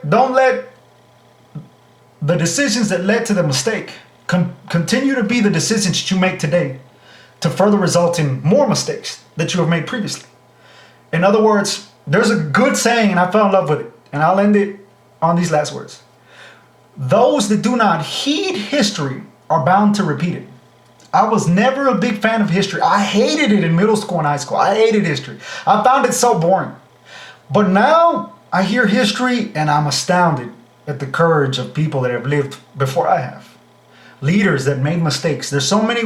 don't let the decisions that led to the mistake continue to be the decisions that you make today to further result in more mistakes that you have made previously. In other words, there's a good saying, and I fell in love with it, and I'll end it on these last words. Those that do not heed history are bound to repeat it. I was never a big fan of history. I hated it in middle school and high school. I hated history. I found it so boring. But now I hear history and I'm astounded at the courage of people that have lived before I have. Leaders that made mistakes. There's so many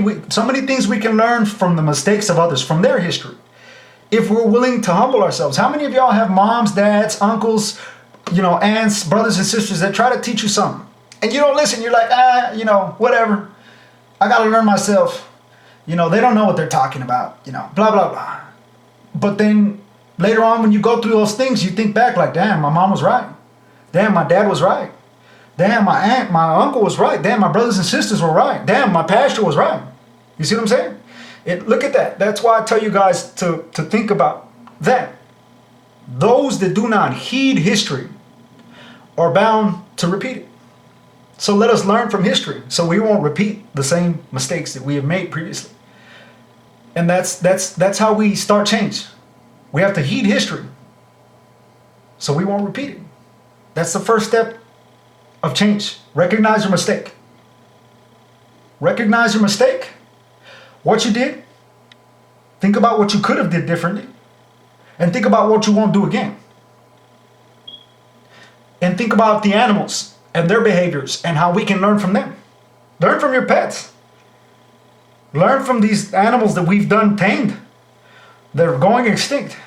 things we can learn from the mistakes of others, from their history, if we're willing to humble ourselves. How many of y'all have moms, dads, uncles, aunts, brothers and sisters that try to teach you something and you don't listen? You're like, whatever. I got to learn myself. They don't know what they're talking about, blah, blah, blah. But then later on, when you go through those things, you think back like, damn, my mom was right. Damn, my dad was right. Damn, my aunt, my uncle was right. Damn, my brothers and sisters were right. Damn, my pastor was right. You see what I'm saying? Look at that. That's why I tell you guys to think about that. Those that do not heed history are bound to repeat it. So let us learn from history so we won't repeat the same mistakes that we have made previously. And that's how we start change. We have to heed history so we won't repeat it. That's the first step of change. Recognize your mistake. Recognize your mistake. What you did. Think about what you could have did differently. And think about what you won't do again. And think about the animals and their behaviors and how we can learn from them. Learn from your pets. Learn from these animals that we've done tamed. They're going extinct.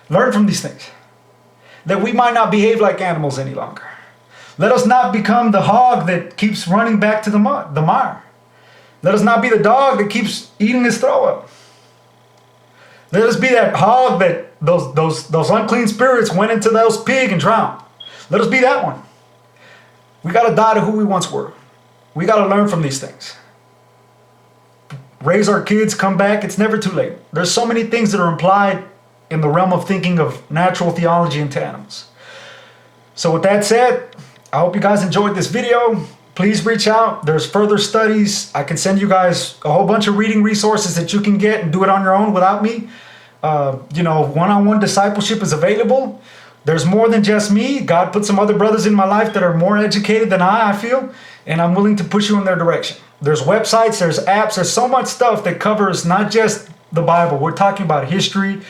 Learn from these things. That we might not behave like animals any longer. Let us not become the hog that keeps running back to the mire. Let us not be the dog that keeps eating his throw up. Let us be that hog that those unclean spirits went into those pig and drowned. Let us be that one. We got to die to who we once were. We got to learn from these things. Raise our kids, come back. It's never too late. There's so many things that are implied in the realm of thinking of natural theology into animals. So with that said, I hope you guys enjoyed this video. Please reach out. There's further studies. I can send you guys a whole bunch of reading resources that you can get and do it on your own without me. One-on-one discipleship is available. There's more than just me. God put some other brothers in my life that are more educated than I feel, and I'm willing to push you in their direction. There's websites, there's apps, there's so much stuff that covers not just the Bible. We're talking about history.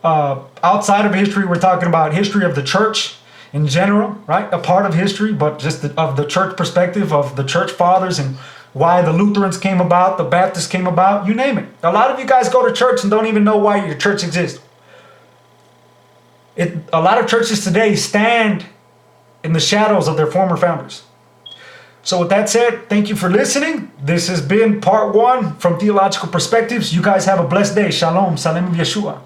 Outside of history, we're talking about history of the church in general, right? A part of history, but just of the church perspective of the church fathers and why the Lutherans came about, the Baptists came about, you name it. A lot of you guys go to church and don't even know why your church exists. A lot of churches today stand in the shadows of their former founders. So with that said, thank you for listening. This has been part 1 from Theological Perspectives. You guys have a blessed day. Shalom. Salem of Yeshua.